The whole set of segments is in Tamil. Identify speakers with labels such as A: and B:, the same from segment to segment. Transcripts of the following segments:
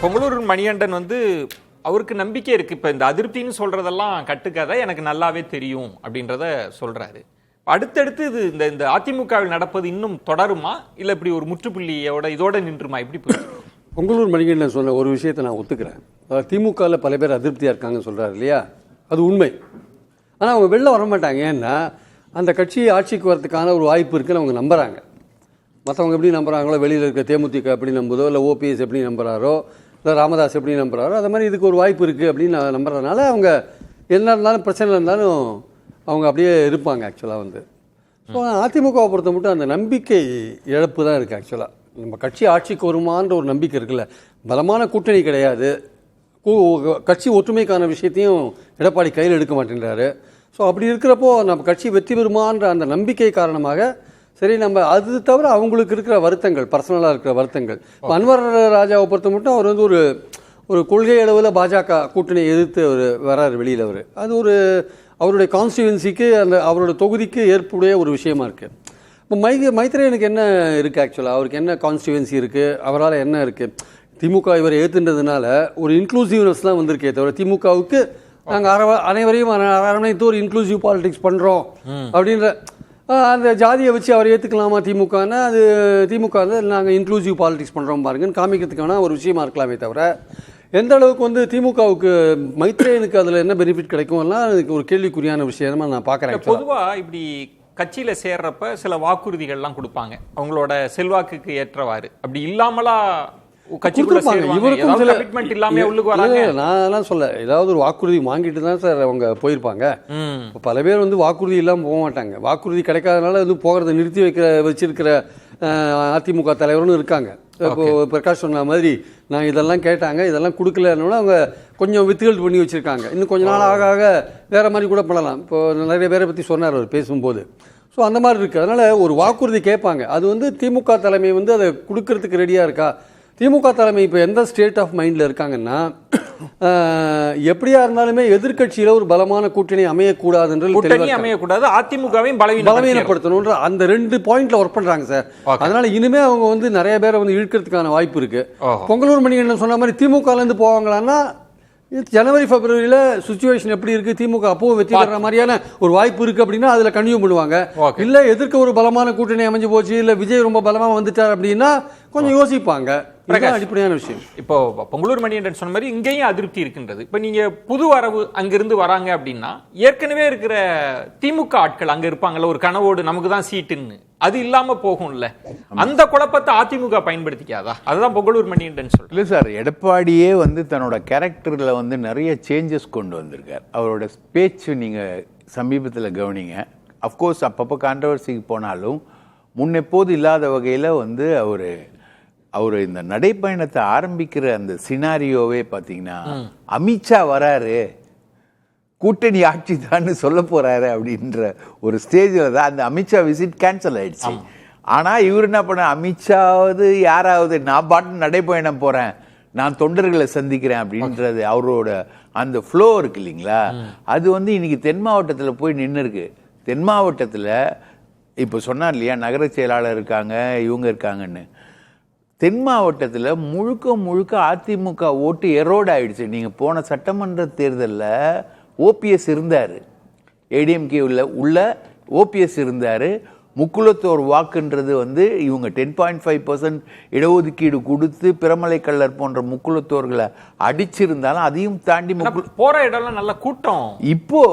A: பொங்கலூர் மணிகண்டன் அவருக்கு நம்பிக்கை இருக்கு. இப்ப இந்த அதிருப்தின்னு சொல்றதெல்லாம் கட்டுக்கதை, எனக்கு நல்லாவே தெரியும் அப்படின்றத சொல்றாரு. அடுத்தடுத்து இது இந்த அதிமுகவில் நடப்பது இன்னும் தொடருமா, இல்ல இப்படி ஒரு முற்றுப்புள்ளியோட இதோட நின்றுமா? இப்படி
B: பொங்கலூர் மணிகண்டன் சொன்ன ஒரு விஷயத்தை நான் ஒத்துக்கிறேன். திமுகவில் பல பேர் அதிருப்தியாக இருக்காங்கன்னு சொல்கிறாரு இல்லையா, அது உண்மை. ஆனால் அவங்க வெளில வர மாட்டாங்க. ஏன்னா அந்த கட்சி ஆட்சிக்கு வரதுக்கான ஒரு வாய்ப்பு இருக்குன்னு அவங்க நம்புகிறாங்க. மற்றவங்க எப்படி நம்புகிறாங்களோ, வெளியில் இருக்க தேமுதிக எப்படி நம்புதோ, இல்லை ஓபிஎஸ் எப்படி நம்புகிறாரோ, இல்லை ராமதாஸ் எப்படி நம்புகிறாரோ, அது மாதிரி இதுக்கு ஒரு வாய்ப்பு இருக்குது அப்படின்னு நம்புறதுனால அவங்க என்ன இருந்தாலும் பிரச்சனை இருந்தாலும் அவங்க அப்படியே இருப்பாங்க. ஆக்சுவலாக ஸோ அதிமுகவை பொறுத்த மட்டும் அந்த நம்பிக்கை இழப்பு தான் இருக்குது. ஆக்சுவலாக நம்ம கட்சி ஆட்சிக்கு வருமான்ற ஒரு நம்பிக்கை இருக்குல்ல, பலமான கூட்டணி கிடையாது, கட்சி ஒற்றுமைக்கான விஷயத்தையும் எடப்பாடி கையில் எடுக்க மாட்டேங்கிறாரு. ஸோ அப்படி இருக்கிறப்போ நம்ம கட்சி வெற்றி பெறுமான்ற அந்த நம்பிக்கை காரணமாக சரி, நம்ம அது தவிர அவங்களுக்கு இருக்கிற வருத்தங்கள், பர்சனலாக இருக்கிற வருத்தங்கள். அன்வர் ராஜாவை பொறுத்த மட்டும் அவர் ஒரு கொள்கை அளவில் பாஜக கூட்டணியை எதிர்த்து அவர் வராரு வெளியில். அது அவருடைய கான்ஸ்டியூவன்சிக்கு, அந்த அவரோட தொகுதிக்கு ஏற்புடைய ஒரு விஷயமா இருக்குது. இப்போ மைத்ரேயனுக்கு என்ன இருக்குது? ஆக்சுவலாக அவருக்கு என்ன கான்ஸ்டியூவன்சி இருக்குது, அவரால் என்ன இருக்குது? திமுக இவரை ஏற்றுன்றதுனால ஒரு இன்க்ளூசிவ்னஸ் தான் வந்திருக்கே தவிர, திமுகவுக்கு நாங்கள் அனைவரையும் அரவணைத்து ஒரு இன்க்ளூசிவ் பாலிடிக்ஸ் பண்ணுறோம் அப்படின்ற அந்த ஜாதியை வச்சு அவர் ஏற்றுக்கலாமா திமுகன்னா, அது திமுக நாங்கள் இன்க்ளூசிவ் பாலிடிக்ஸ் பண்ணுறோம் பாருங்கன்னு காமிக்கிறதுக்கான ஒரு விஷயமா இருக்கலாமே தவிர, எந்த அளவுக்கு திமுகவுக்கு மைத்ரேயனுக்கு அதில் என்ன பெனிஃபிட் கிடைக்கும்னா அதுக்கு ஒரு கேள்விக்குறியான விஷயமா நான் பார்க்குறேன்.
A: பொதுவாக இப்படி கட்சியில சேர்றப்ப சில வாக்குறுதிகள்லாம் கொடுப்பாங்க அவங்களோட செல்வாக்குக்கு ஏற்றவாறு. அப்படி இல்லாமலா
B: நான் சொல்ல, ஏதாவது ஒரு வாக்குறுதி வாங்கிட்டு தான் சார் அவங்க போயிருப்பாங்க. பல பேர் வாக்குறுதி இல்லாமல் போக மாட்டாங்க. வாக்குறுதி கிடைக்காதனால போகிறத நிறுத்தி வச்சிருக்கிற அதிமுக தலைவரும் இருக்காங்க. இப்போ பிரகாஷ் சொன்ன மாதிரி நான் இதெல்லாம் கேட்டாங்க, இதெல்லாம் கொடுக்கலன்னா அவங்க கொஞ்சம் வித்துகள் பண்ணி வச்சிருக்காங்க. இன்னும் கொஞ்ச நாள் ஆக ஆக வேற மாதிரி கூட பண்ணலாம். இப்போ நிறைய பேரை பற்றி சொன்னார் அவர் பேசும்போது. ஸோ அந்த மாதிரி இருக்குது. அதனால் ஒரு வாக்குறுதி கேட்பாங்க. அது திமுக தலைமை அதை கொடுக்கறதுக்கு ரெடியாக இருக்கா? திமுக தலைமை இப்போ எந்த ஸ்டேட் ஆஃப் மைண்டில் இருக்காங்கன்னா, எப்படியா இருந்தாலுமே எதிர்கட்சியில் ஒரு பலமான கூட்டணி அமையக்கூடாதுன்றது,
A: அமையக்கூடாது, அதிமுகவையும்
B: பலவீனப்படுத்தணுன்ற அந்த 2 பாயிண்ட்ல ஒர்க் பண்றாங்க சார். அதனால இனிமே அவங்க நிறைய பேரை இழுக்கிறதுக்கான வாய்ப்பு இருக்கு. பொங்கலூர் மணிகண்டன் சொன்ன மாதிரி திமுகல இருந்து போவாங்களான்னா, ஜனவரி பிப்ரவரியில சுச்சுவேஷன் எப்படி இருக்கு, திமுக அப்பவும் வெற்றி பெற மாதிரியான ஒரு வாய்ப்பு இருக்கு அப்படின்னா அதுல கன்டினியூ பண்ணுவாங்க. இல்ல எதிர்க்க ஒரு பலமான கூட்டணி அமைஞ்சு போச்சு, இல்ல விஜய் ரொம்ப பலமா வந்துட்டார் அப்படின்னா கொஞ்சம் யோசிப்பாங்க. அடிப்படையான விஷயம்.
A: இப்போ பொங்கலூர் மணிகண்டன் சொன்ன மாதிரி இங்கேயும் அதிருப்தி இருக்கின்றது. இப்ப நீங்க புது வரவு அங்கிருந்து வராங்க அப்படின்னா, ஏற்கனவே இருக்கிற திமுக ஆட்கள் அங்க இருப்பாங்கல்ல, ஒரு கனவோடு நமக்கு தான் சீட்டுன்னு, அது இல்லாம போகும்ல. அந்த குழப்பத்தை அதிமுக பயன்படுத்திக்காதா? அதுதான் பொங்கலூர் மணிகண்டன் சொல்ற.
C: இல்ல சார், எடப்பாடியே தன்னோட கேரக்டர்ல நிறைய சேஞ்சஸ் கொண்டு வந்திருக்கார். அவரோட பேச்சு நீங்க சமீபத்தில் கவனிங்க. அப்கோர்ஸ் அப்பப்போ கான்ட்ரவர்சிக்கு போனாலும் முன்னெப்போது இல்லாத வகையில் அவர் இந்த நடைப்பயணத்தை ஆரம்பிக்கிற அந்த சினாரியோவே பார்த்தீங்கன்னா, அமித்ஷா வராரு, கூட்டணி ஆட்சி தான் சொல்ல போறாரு அப்படின்ற ஒரு ஸ்டேஜில் தான் அந்த அமித்ஷா விசிட் கேன்சல் ஆயிடுச்சு. ஆனால் இவர் என்ன பண்ண, அமித்ஷாவது யாராவது நான் பாட்டு நடைப்பயணம் போறேன், நான் தொண்டர்களை சந்திக்கிறேன் அப்படின்றது அவரோட அந்த ஃப்ளோ இருக்கு இல்லைங்களா, அது இன்னைக்கு தென் மாவட்டத்தில் போய் நின்று இருக்கு. தென் மாவட்டத்தில் இப்போ சொன்னார் இல்லையா, நகர செயலாளர் இருக்காங்க, இவங்க இருக்காங்கன்னு. தென் மாவட்டத்தில் முழுக்க அதிமுக ஓட்டு எரோட் ஆயிடுச்சு. நீங்கள் போன சட்டமன்ற தேர்தலில் ஓபிஎஸ் இருந்தார், ஏடிஎம்கே உள்ள ஓபிஎஸ் இருந்தார். முக்குளத்தோர் வாக்குன்றது இவங்க 10.5% இடஒதுக்கீடு கொடுத்து பிரமலை கல்லர் போன்ற முக்குளத்தோர்களை அடிச்சிருந்தாலும் அதையும் தாண்டி
A: போற இடம்லாம் நல்ல கூட்டம்.
C: இப்போ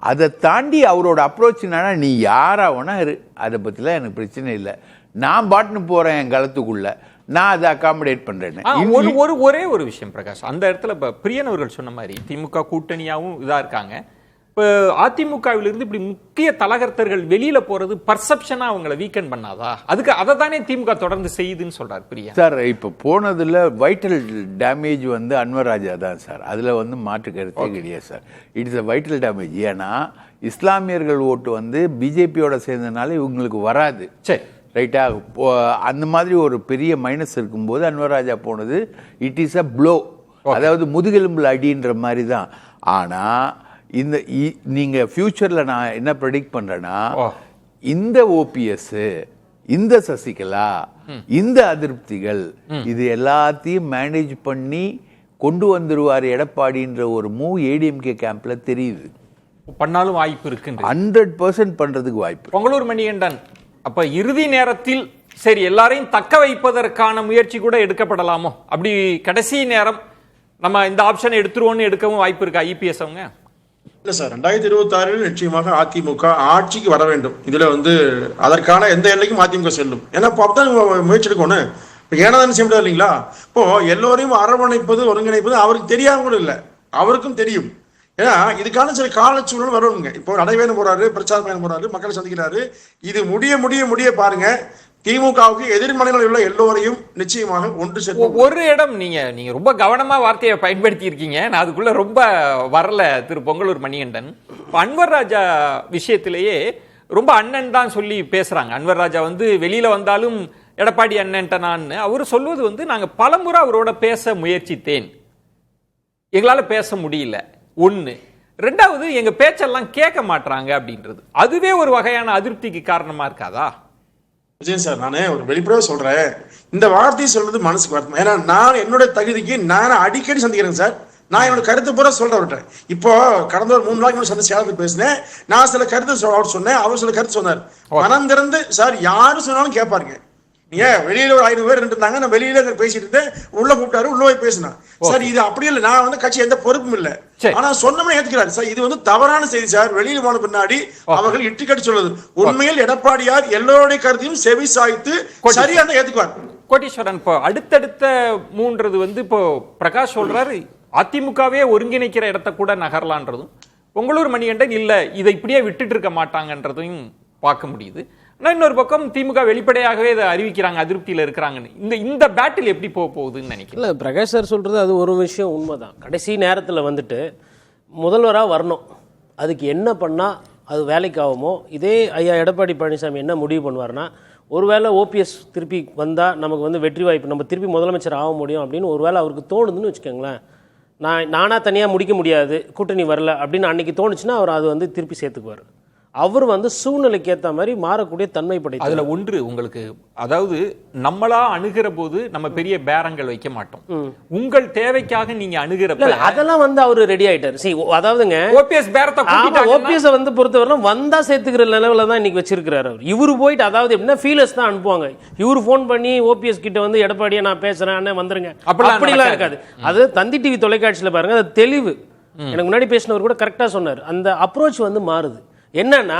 C: அதை தாண்டி அவரோட அப்ரோச் என்னன்னா, நீ யாரா வேணா இரு, அதை பத்திலாம் எனக்கு பிரச்சனை இல்லை, நான் பாட்டுன்னு போறேன் என் களத்துக்குள்ள, நான் அதை அகாமடேட் பண்றேன்.
A: ஒரே ஒரு விஷயம் பிரகாஷ், அந்த இடத்துல பிரியன் அவர்கள் சொன்ன மாதிரி திமுக கூட்டணியாவும் இதா இருக்காங்க. இப்போ அதிமுகவிலிருந்து இப்படி முக்கிய தலகர்த்தர்கள் வெளியில போறது பர்செப்ஷனா அவங்களை வீக்கெண்ட் பண்ணாதா? அதுக்கு அதை தானே திமுக தொடர்ந்து செய்யுதுன்னு சொல்றாரு பிரியா
C: சார். இப்போ போனதுல வைட்டல் டேமேஜ் அன்வர் ராஜா தான் சார். அதுல மாற்று கருத்தே கிடையாது sir. It's a vital damage. ஏன்னா இஸ்லாமியர்கள் ஓட்டு பிஜேபியோட சேர்ந்ததுனால இவங்களுக்கு வராது. சரி, ரைட்டா? அந்த மாதிரி ஒரு பெரிய மைனஸ் இருக்கும்போது அன்வர் ராஜா போனது இட் இஸ் அ ப்ளோ, அதாவது முதுகெலும்புல அடின்ற மாதிரி தான். ஆனா நீங்க ஃபியூச்சர்ல நான் என்ன ப்ரெடிக்ட் பண்றேன்னா, இந்த ஓபிஎஸ் இந்த சசிகலா, இந்த அதிருப்திகள், இது எல்லாத்தையும் மேனேஜ் பண்ணி கொண்டு வந்துருவார் எடப்பாடின்ற ஒரு மூவ் ஏடிஎம்கே கேம்ப்ல தெரியுது.
A: பண்ணாலும் வாய்ப்பு இருக்கு.
C: 100% பண்றதுக்கு வாய்ப்பு.
A: பொங்கலூர் மணிகண்டன், அப்ப இறுதி நேரத்தில் சரி எல்லாரையும் தக்க வைப்பதற்கான முயற்சி கூட எடுக்கப்படலாமோ? அப்படி கடைசி நேரம் நம்ம இந்த ஆப்ஷனை எடுத்துருவோம்னு எடுக்கவும் வாய்ப்பு இருக்கா இபிஎஸ் அவங்க?
D: இல்ல சார், 2026 நிச்சயமாக அதிமுக ஆட்சிக்கு வர வேண்டும். இதுல அதற்கான எந்த எல்லைக்கும் அதிமுக செல்லும். ஏன்னா அப்பதான் முயற்சி எடுக்கணும். இப்போ ஏனாதான் செய்ய முடியாது இல்லைங்களா? இப்போ எல்லோரையும் அரவணைப்பது, ஒருங்கிணைப்பது அவருக்கு தெரியாம கூட இல்லை, அவருக்கும் தெரியும். ஏன்னா இதுக்கான சில காலச்சூழல் வருவாங்க. இப்போ நடைபயணம் போறாரு, பிரச்சார பயணம் போறாரு, மக்களை சந்திக்கிறாரு. இது முடிய பாருங்க, திமுகவுக்கு எதிர்மனைகள் உள்ள எல்லோரையும் நிச்சயமாக ஒன்று சேர்த்து
A: ஒரு இடம் நீங்க ரொம்ப கவனமா வார்த்தையை பயன்படுத்தி இருக்கீங்க. நான் அதுக்குள்ள ரொம்ப வரல. திரு பொங்கலூர் மணிகண்டன், அன்வர் ராஜா விஷயத்திலேயே ரொம்ப அண்ணன் தான் சொல்லி பேசுறாங்க. அன்வர் ராஜா வெளியில வந்தாலும் எடப்பாடி அண்ணன்ட்ட நான் அவர் சொல்வது நாங்க பலமுறை அவரோட பேச முயற்சித்தேன், எங்களால பேச முடியல. ஒண்ணு. ரெண்டாவது, எங்க பேச்செல்லாம் கேட்க மாட்டாங்க அப்படின்றது அதுவே ஒரு வகையான அதிருப்திக்கு காரணமா இருக்காதா?
D: விஜயன் சார், நானே ஒரு வெளிப்படையாக சொல்றேன், இந்த வார்த்தையை சொல்றது மனசுக்கு வருத்தம். ஏன்னா நான் என்னோட தகுதிக்கு நான் அடிக்கடி சந்திக்கிறேன் சார். நான் என்னோட கருத்து பூரா சொல்றேன். இப்போ கடந்த ஒரு 3 நாளைக்கு முன்னாடி சந்திச்சு சேலத்துக்கு பேசினேன். நான் சில கருத்து அவர் சொன்னேன், அவர் சில கருத்து சொன்னார். மனம் திறந்து சார் யாரு சொன்னாலும் கேட்பாருங்க. நீங்க வெளியில ஒரு 500 பேர் இருந்தாங்க, நான் வெளியில பேசிட்டு இருந்தேன், உள்ள கூப்பிட்டாரு, உள்ள போய் பேசினேன். சார் இது அப்படி இல்லை, நான் கட்சி எந்த பொறுப்பும் இல்லை, ஆனா சொன்னமே ஏத்துக்கிறாரு சார். இது தவறான செய்தி சார். வெளியில போன பின்னாடி அவர்கள் இட்டுக்கட்டு சொல்லுது. உண்மையில் எடப்பாடியார் எல்லோருடைய கருத்தையும் செவி சாய்த்து சரியா ஏத்துக்குவார்.
A: கோட்டீஸ்வரன், இப்போ அடுத்தடுத்த மூன்றது இப்போ பிரகாஷ் சொல்றாரு அதிமுகவே ஒருங்கிணைக்கிற இடத்த கூட நகரலான்றதும், பொங்கலூர் மணிகண்டன் இல்ல இதை இப்படியே விட்டுட்டு இருக்க மாட்டாங்கன்றதையும் பார்க்க முடியுது. இன்னொரு பக்கம் திமுக வெளிப்படையாகவே இதை அறிவிக்கிறாங்க, அதிருப்தியில் இருக்கிறாங்கன்னு. இந்த பேட்டில் எப்படி போகுதுன்னு நினைக்கிறேன்.
E: இல்லை, பிரகாஷ் சார் சொல்கிறது அது ஒரு விஷயம் உண்மைதான். கடைசி நேரத்தில் முதல்வராக வரணும், அதுக்கு என்ன பண்ணால் அது வேலைக்கு ஆகுமோ, இதே ஐயா எடப்பாடி பழனிசாமி என்ன முடிவு பண்ணுவார்னா, ஒருவேளை ஓபிஎஸ் திருப்பி வந்தால் நமக்கு வெற்றி வாய்ப்பு, நம்ம திருப்பி முதலமைச்சர் ஆக முடியும் அப்படின்னு ஒருவேளை அவருக்கு தோணுதுன்னு வச்சுக்கோங்களேன். நானாக தனியாக முடிக்க முடியாது, கூட்டணி வரல அப்படின்னு அன்றைக்கி தோணுச்சுன்னா அவர் அது திருப்பி சேர்த்துக்குவார். அவர் சூழ்நிலைக்கு ஏற்ற மாதிரி மாறக்கூடிய தன்மை படைத்தார்.
A: அதுல ஒன்று உங்களுக்கு, அதாவது நம்மளா அணுகிற போது நம்ம பெரிய பேரங்கள் வைக்க மாட்டோம். உங்கள் தேவைக்காக நீங்க அணுகிறப்ப
E: அதெல்லாம் அவர் ரெடி ஆயிட்டாரு. அதாவதுங்க
A: ஓபிஎஸ் பேரத்தை
E: ஓபிஎஸ் பொறுத்தவரை வந்தா சேர்த்துக்கிற நிலவுல தான் இன்னைக்கு வச்சிருக்கிறாரு அவர். இவரு போயிட்டு அதாவது எப்படின்னா ஃபீலர்ஸ் தான் அனுப்புவாங்க. இவரு போன் பண்ணி ஓபிஎஸ் கிட்ட எடப்பாடியை நான் பேசுறேன் அண்ணே வந்துருங்க அப்படிலாம் இருக்காது. அது தந்தி டிவி தொலைக்காட்சியில பாருங்க, அது தெளிவு. எனக்கு முன்னாடி பேசினவர் கூட கரெக்டா சொன்னார். அந்த அப்ரோச் மாறுது. என்னன்னா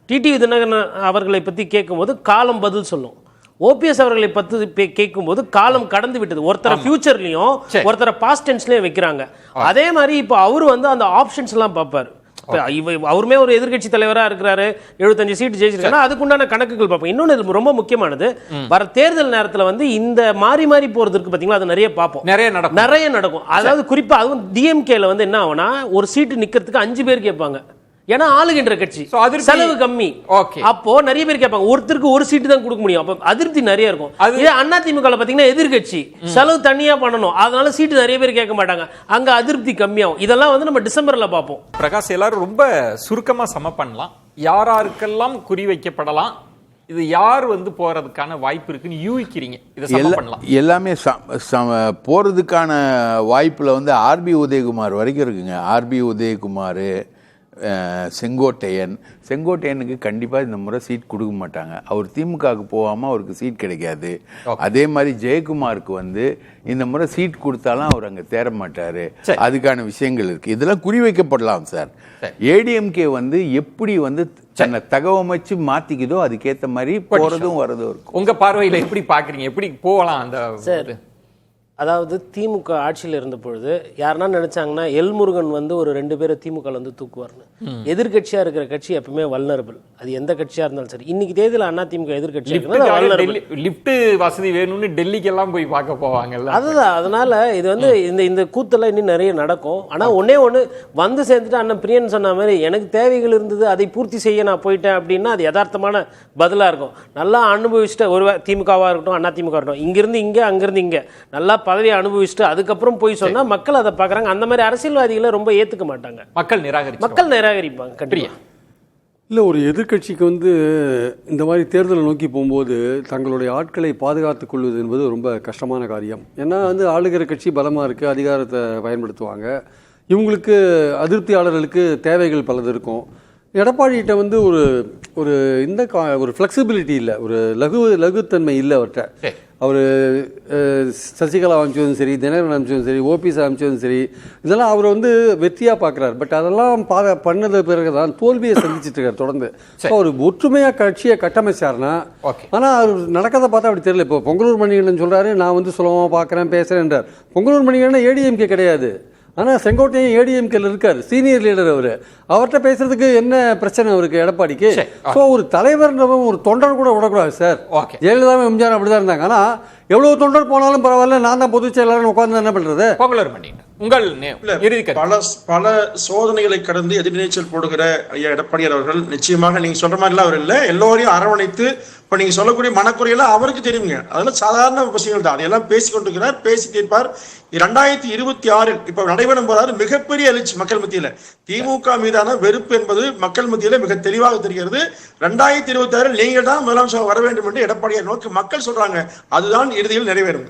E: டிடிவி தினகரன் அவர்களை பற்றி கேட்கும்போது காலம் பதில் சொல்லும், ஓபிஎஸ் அவர்களை பற்றி கேட்கும்போது காலம் கடந்து விட்டது. ஒருத்தரை ஃபியூச்சர்லையும் ஒருத்தரை பாஸ்ட் டென்ஸ்லயும் வைக்கிறாங்க. அதே மாதிரி இப்போ அவரு அந்த ஆப்ஷன்ஸ் எல்லாம் பார்ப்பாரு. அவருமே ஒரு எதிர்கட்சி தலைவராக இருக்கிறாரு, 75 சீட் ஜெயிச்சிருக்காங்க, அதுக்குண்டான கணக்குகள் பார்ப்போம். இன்னொன்று ரொம்ப முக்கியமானது, வர தேர்தல் நேரத்தில் இந்த மாறி மாறி போறது இருக்கு பாத்தீங்களா, அது நிறைய பார்ப்போம், நிறைய நடக்கும். அதாவது குறிப்பா அதுவும் டிஎம்கேல என்ன ஆகும்னா, ஒரு சீட்டு நிக்கிறதுக்கு 5 பேர் கேட்பாங்க. ஏன்னா ஆளுகின்ற கட்சி, செலவு கம்மி. அப்போ நிறைய பேர் கேட்பாங்க, ஒருத்தருக்கு ஒரு சீட்டு தான் கொடுக்க முடியும். அப்ப அதிருப்தி நிறைய இருக்கும். அண்ணா திமுக பாத்தீங்கன்னா எதிர்கட்சி, செலவு தனியா பண்ணணும், அதனால சீட்டு நிறைய பேர் கேட்க மாட்டாங்க, அங்க அதிருப்தி கம்மியாகும். இதெல்லாம் நம்ம டிசம்பர்ல பார்ப்போம்.
A: பிரகாஷ், எல்லாரும் ரொம்ப சுருக்கமா சம பண்ணலாம், யாராருக்கெல்லாம் குறி வைக்கப்படலாம், இது யார் போறதுக்கான வாய்ப்பு இருக்குன்னு யூகிக்கிறீங்க? இதை சம பண்ணலாம்.
C: எல்லாமே போறதுக்கான வாய்ப்புல ஆர்பி உதயகுமார் வரைக்கும் இருக்குங்க. ஆர்பி உதயகுமார், செங்கோட்டையனுக்கு கண்டிப்பாக இந்த முறை சீட் கொடுக்க மாட்டாங்க. அவர் திமுகவுக்கு போகாமல் அவருக்கு சீட் கிடைக்காது. அதே மாதிரி ஜெயக்குமாருக்கு இந்த முறை சீட் கொடுத்தாலும் அவர் அங்கே தேர மாட்டார். அதுக்கான விஷயங்கள் இருக்கு, இதெல்லாம் குறி வைக்கப்படலாம் சார். ஏடிஎம்கே எப்படி தன்னை தகவமைச்சு மாத்திக்குதோ அதுக்கேற்ற மாதிரி போறதும் வரதும் இருக்கும்.
A: உங்க பார்வையில் எப்படி பாக்குறீங்க, எப்படி போகலாம் அந்த?
E: அதாவது திமுக ஆட்சியில் இருந்த பொழுது யாருன்னா நினைச்சாங்கன்னா எல்முருகன் ஒரு 2 பேரை திமுக தூக்குவார்னு. எதிர்கட்சியா இருக்கிற கட்சி எப்பவுமே வல்னரபிள், அது எந்த கட்சியா இருந்தாலும் சரி. இன்னைக்கு தேதியில் அண்ணா திமுக எதிர்கட்சி
A: லிப்ட் வசதி வேணும்னு டெல்லிக்கு எல்லாம் போய் பார்க்க போவாங்கல்ல,
E: அதுதான். அதனால இது இந்த கூத்தெல்லாம் இன்னும் நிறைய நடக்கும். ஆனா ஒண்ணு சேர்ந்துட்டு அண்ணன் பிரியன் சொன்ன மாதிரி எனக்கு தேவைகள் இருந்தது, அதை பூர்த்தி செய்ய நான் போயிட்டேன் அப்படின்னா அது யதார்த்தமான பதிலா இருக்கும். நல்லா அனுபவிச்சுட்டு, ஒரு திமுகவா இருக்கட்டும் அண்ணா திமுக இருக்கட்டும், இங்கிருந்து இங்க அங்கிருந்து இங்க நல்லா பதவியை அனுபவிச்சுட்டு அதுக்கப்புறம் போய் சொன்னா மக்கள் அதை பாக்குறாங்க. அந்த மாதிரி அரசியல்வாதிகளை ரொம்ப ஏத்துக்க மாட்டாங்க, மக்கள் நிராகரிப்பாங்க. கண்டிப்பா
B: இல்லை, ஒரு எதிர்க்கட்சிக்கு இந்த மாதிரி தேர்தலை நோக்கி போகும்போது தங்களுடைய ஆட்களை பாதுகாத்துக் கொள்வது என்பது ரொம்ப கஷ்டமான காரியம். ஏன்னா ஆளுகிற கட்சி பலமாக இருக்குது, அதிகாரத்தை பயன்படுத்துவாங்க. இவங்களுக்கு அதிருப்தியாளர்களுக்கு தேவைகள் பலது இருக்கும். எடப்பாடிகிட்ட ஒரு ஒரு ஒரு ஃப்ளெக்சிபிலிட்டி இல்லை, ஒரு லகுத்தன்மை இல்லை அவர்கிட்ட. அவர் சசிகலா அமைச்சதும் சரி, தினகரன் அமைச்சதும் சரி, ஓபிஎஸ் அமைச்சதும் சரி, இதெல்லாம் அவர் வெற்றியாக பார்க்குறாரு. பட் அதெல்லாம் பண்ணது பிறகு தான் தோல்வியை சந்திச்சுட்டு இருக்கார் தொடர்ந்து. அவர் ஒற்றுமையாக கட்சியை கட்டமைச்சார்னா, ஆனால் அவர் நடக்கிறத பார்த்தா அப்படி தெரியல. இப்போ பொங்கலூர் மணிகண்டன் சொல்கிறாரு, நான் சுலபமாக பார்க்குறேன் பேசுகிறேன்றார். பொங்கலூர் மணிகண்டன் ஏடிஎம்கே கிடையாது, ஆனால் செங்கோட்டையும் ஏடிஎம்கேல இருக்கார், சீனியர் லீடர் அவர்கிட்ட பேசுறதுக்கு என்ன பிரச்சனை அவருக்கு எடப்பாடிக்கு? ஸோ ஒரு தலைவர்ன்றவன் ஒரு தொண்டர் கூட விடக்கூடாது சார். ஜெயலலிதாவும் எம்ஜிஆர் அப்படிதான் இருந்தாங்க. ஆனால் எவ்வளவு தொண்டர் போனாலும் பரவாயில்ல, நான் தான் பொதுச் செயலாளர் உட்கார்ந்து என்ன பண்றது?
A: உங்கள்
D: பல சோதனைகளை கடந்து எதிர்நீச்சல் போடுகிற ஐயா எடப்பாடியார் அவர்கள் நிச்சயமாக நீங்க சொல்ற மாதிரிலாம் அவர் இல்லை, எல்லோரையும் அரவணைத்து இப்ப நீங்க சொல்லக்கூடிய மனக்குறையெல்லாம் அவருக்கு தெரியுங்க. அதெல்லாம் சாதாரண விஷயங்கள் தான், அதையெல்லாம் பேசிக் கொண்டிருக்கிறார், பேசி தீர்ப்பார். 2026 இப்ப நடைபெறும் போறாரு மிகப்பெரிய எழுச்சி மக்கள் மத்தியில. திமுக மீதான வெறுப்பு என்பது மக்கள் மத்தியில மிக தெளிவாக தெரிகிறது. 2026 நீங்கள் தான் முதலமைச்சர் வர வேண்டும் என்று எடப்பாடியார் நோக்கி மக்கள் சொல்றாங்க, அதுதான் இறுதியில் நிறைவேறும்.